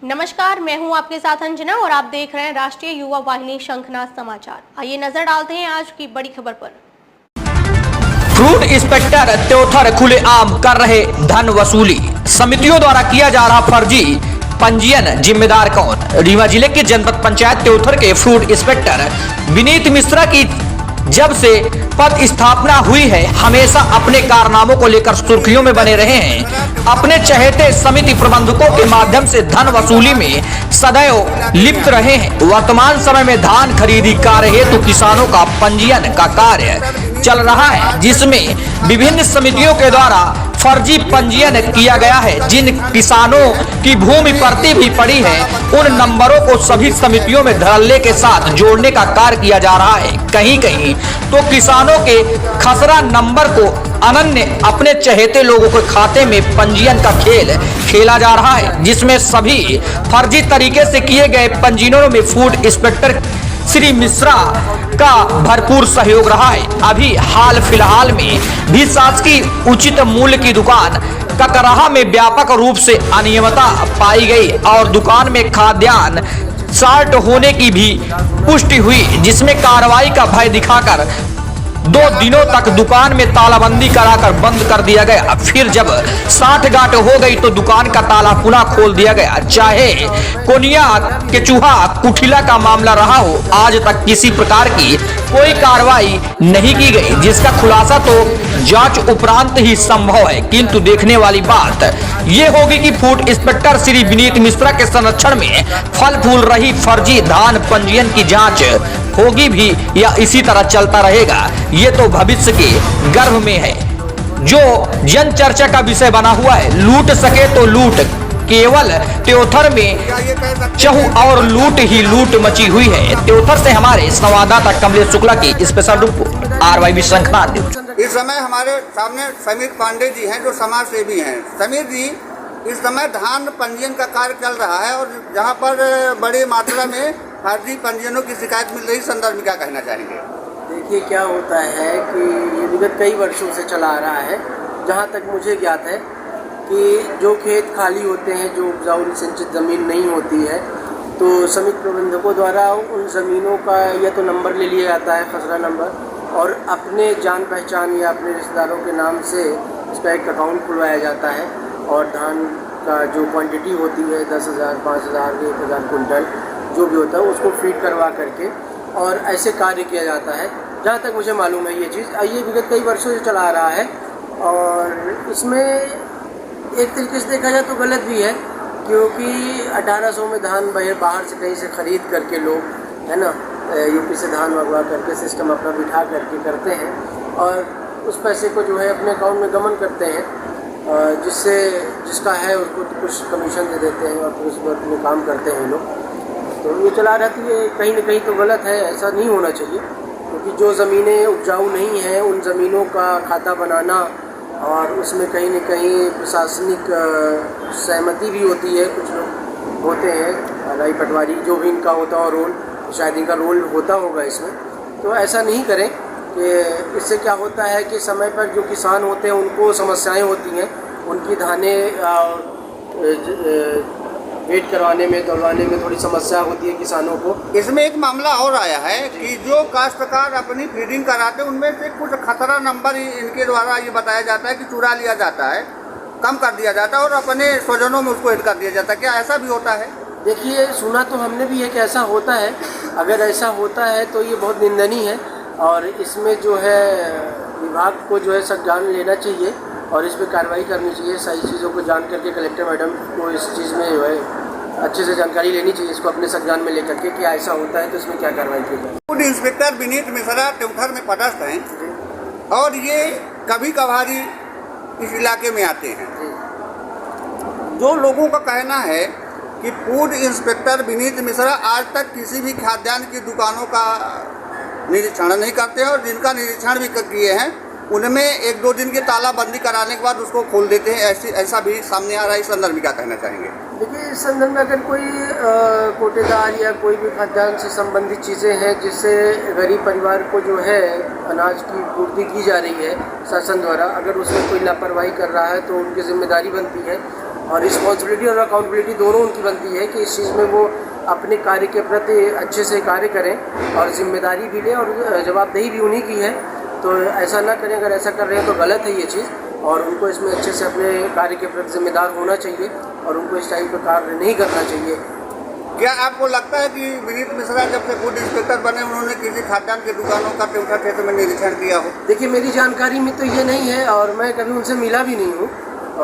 नमस्कार, मैं हूं आपके साथ अंजना और आप देख रहे हैं राष्ट्रीय युवा वाहिनी शंखनाद समाचार। आइए नजर डालते हैं आज की बड़ी खबर पर। फ्रूट इंस्पेक्टर त्योथर खुलेआम कर रहे धन वसूली, समितियों द्वारा किया जा रहा फर्जी पंजीयन, जिम्मेदार कौन? रीवा जिले के जनपद पंचायत त्योथर के फ्रूट इंस्पेक्टर विनीत मिश्रा की जब से पद स्थापना हुई है, हमेशा अपने कारनामों को लेकर सुर्खियों में बने रहे हैं। अपने चहेते समिति प्रबंधकों के माध्यम से धन वसूली में सदैव लिप्त रहे हैं। वर्तमान समय में धान खरीदी कार्य हेतु किसानों का पंजीयन का कार्य चल रहा है, जिसमें विभिन्न समितियों के द्वारा फर्जी पंजीयन किया गया है। जिन किसानों की भूमि परती भी पड़ी है, उन नंबरों को सभी समितियों में धड़ल्ले के साथ जोड़ने का कार्य किया जा रहा है। कहीं कहीं तो किसानों के खसरा नंबर को अनन्य अपने चहेते लोगों के खाते में पंजीयन का खेल खेला जा रहा है, जिसमें सभी फर्जी तरीके से किए गए पंजीयनों में फूड इंस्पेक्टर श्री मिश्रा का भरपूर सहयोग रहा है। अभी हाल फिलहाल में भी शासकीय उचित मूल्य की दुकान ककराहा में व्यापक रूप से अनियमितता पाई गई और दुकान में खाद्यान्न शार्ट होने की भी पुष्टि हुई, जिसमें कार्रवाई का भय दिखाकर 2 दिनों तक दुकान में तालाबंदी कराकर बंद कर दिया गया। फिर जब साठगांठ हो गई तो दुकान का ताला पुनः खोल दिया गया। चाहे कोनिया केचुहा कुठिला का मामला रहा हो, आज तक किसी प्रकार की कोई कार्रवाई नहीं की गई, जिसका खुलासा तो जांच उपरांत ही संभव है। किंतु देखने वाली बात ये होगी कि फूड इंस्पेक्टर श्री विनीत मिश्रा के संरक्षण में फल फूल रही फर्जी धान पंजीयन की जांच होगी भी या इसी तरह चलता रहेगा, ये तो भविष्य के गर्भ में है, जो जन चर्चा का विषय बना हुआ है। लूट सके तो लूट, केवल त्योथर में चहु और लूट ही लूट मची हुई है। त्योथर से हमारे संवाददाता कमलेश शुक्ला की स्पेशल रिपोर्ट, RYV शंखनाद न्यूज। इस समय हमारे सामने समीर पांडे जी हैं, जो समाज सेवी हैं। समीर जी, इस समय धान पंजीयन का कार्य चल रहा है और जहाँ पर बड़ी मात्रा में फर्जी पंजीयनों की शिकायत मिल रही, संदर्भ में क्या कहना चाहेंगे? देखिए, क्या होता है कि ये विगत कई वर्षों से चला आ रहा है। जहाँ तक मुझे ज्ञात है कि जो खेत खाली होते हैं, जो उपजाऊ सिंचित ज़मीन नहीं होती है, तो समिति प्रबंधकों द्वारा उन ज़मीनों का या तो नंबर ले लिया जाता है, खसरा नंबर, और अपने जान पहचान या अपने रिश्तेदारों के नाम से इसका एक अकाउंट खुलवाया जाता है और धान का जो क्वांटिटी होती है 10,000, 5,000, 1,000 कुंटल जो भी होता है, उसको फीड करवा करके और ऐसे कार्य किया जाता है। जहाँ तक मुझे मालूम है ये चीज़, ये विगत कई वर्षों से चला आ रहा है और इसमें एक तरीके से देखा जाए तो गलत भी है, क्योंकि 1800 में धान बाहर से कहीं से ख़रीद करके लोग, है ना, यूपी से धान मंगवा करके सिस्टम अपना बिठा करके करते हैं और उस पैसे को जो है अपने अकाउंट में गमन करते हैं, जिससे जिसका है उसको तो कुछ कमीशन दे देते हैं और फिर उस पर अपने काम करते हैं लोग। तो ये चला रहती है, कहीं ना कहीं तो गलत है, ऐसा नहीं होना चाहिए। क्योंकि जो ज़मीनें उपजाऊ नहीं हैं, उन ज़मीनों का खाता बनाना और उसमें कहीं न कहीं प्रशासनिक सहमति भी होती है। कुछ लोग होते हैं राई पटवारी, जो भी इनका होता हो रोल, शायद इनका रोल होता होगा इसमें। तो ऐसा नहीं करें कि इससे क्या होता है कि समय पर जो किसान होते हैं उनको समस्याएं होती हैं, उनकी धानें वेट करवाने में, दौड़वाने में थोड़ी समस्या होती है किसानों को। इसमें एक मामला और आया है कि जो काश्तकार अपनी फीडिंग कराते हैं, उनमें से कुछ खतरा नंबर इनके द्वारा ये बताया जाता है कि चुरा लिया जाता है, कम कर दिया जाता है और अपने स्वजनों में उसको ऐड कर दिया जाता है। क्या ऐसा भी होता है? देखिए, सुना तो हमने भी है कि ऐसा होता है। अगर ऐसा होता है तो ये बहुत निंदनीय है और इसमें जो है विभाग को जो है संज्ञान लेना चाहिए और इस पर कार्रवाई करनी चाहिए। सही चीज़ों को जान करके कलेक्टर मैडम को इस चीज़ में जो है अच्छे से जानकारी लेनी चाहिए, इसको अपने संज्ञान में लेकर के कि ऐसा होता है तो इसमें क्या कार्रवाई की जाए। फूड इंस्पेक्टर विनीत मिश्रा त्योथर में पदस्थ हैं और ये कभी कभारी इस इलाके में आते हैं। जो लोगों का कहना है कि फूड इंस्पेक्टर विनीत मिश्रा आज तक किसी भी खाद्यान्न की दुकानों का निरीक्षण नहीं करते हैं और जिनका निरीक्षण भी किए हैं उनमें 1-2 दिन की तालाबंदी कराने के बाद उसको खोल देते हैं। ऐसा भी सामने आ रहा है। इस संदर्भ में क्या कहना चाहेंगे? देखिए, इस संदर्भ में अगर कोई कोटेदार या कोई भी खाद्यान्न से संबंधित चीज़ें हैं जिससे गरीब परिवार को जो है अनाज की पूर्ति की जा रही है शासन द्वारा, अगर उसमें कोई लापरवाही कर रहा है तो उनकी जिम्मेदारी बनती है और रिस्पॉन्सिबिलिटी और अकाउंटेबिलिटी दोनों उनकी बनती है कि इस चीज़ में वो अपने कार्य के प्रति अच्छे से कार्य करें और जिम्मेदारी भी लें और जवाबदेही भी उन्हीं की है। तो ऐसा ना करें, अगर ऐसा कर रहे हैं तो गलत है ये चीज़ और उनको इसमें अच्छे से अपने कार्य के प्रति जिम्मेदार होना चाहिए और उनको इस टाइप का कार्य नहीं करना चाहिए। क्या आपको लगता है कि विनीत मिश्रा जब से फूड इंस्पेक्टर बने उन्होंने किसी खाद्यान्न की दुकानों का त्योथा क्षेत्र में निरीक्षण किया हो? देखिए, मेरी जानकारी में तो ये नहीं है और मैं कभी उनसे मिला भी नहीं हूँ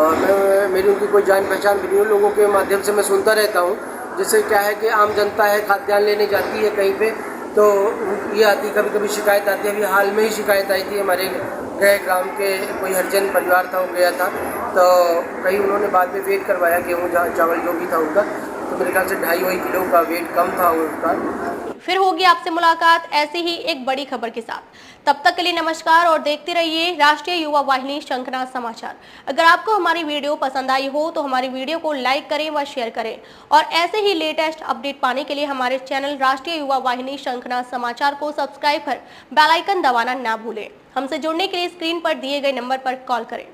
और मेरी उनकी कोई जान पहचान भी नहीं है। लोगों के माध्यम से मैं सुनता रहता हूँ। जैसे क्या है कि आम जनता है, खाद्यान्न लेने जाती है कहीं पे तो ये आती, कभी कभी शिकायत आती है। अभी हाल में ही शिकायत आई थी, हमारे गए ग्राम के कोई हरिजन परिवार था, वो गया था तो कहीं उन्होंने बाद में वेट करवाया गेहूँ चावल जो भी था उनका, तो मेरे ख्याल से 2.5 किलो का वेट कम था उनका। फिर होगी आपसे मुलाकात ऐसी ही एक बड़ी खबर के साथ। तब तक के लिए नमस्कार और देखते रहिए राष्ट्रीय युवा वाहिनी शंखनाद समाचार। अगर आपको हमारी वीडियो पसंद आई हो तो हमारी वीडियो को लाइक करें व शेयर करें और ऐसे ही लेटेस्ट अपडेट पाने के लिए हमारे चैनल राष्ट्रीय युवा वाहिनी शंखनाद समाचार को सब्सक्राइब कर बेल आइकन दबाना ना भूलें। हमसे जुड़ने के लिए स्क्रीन पर दिए गए नंबर पर कॉल करें।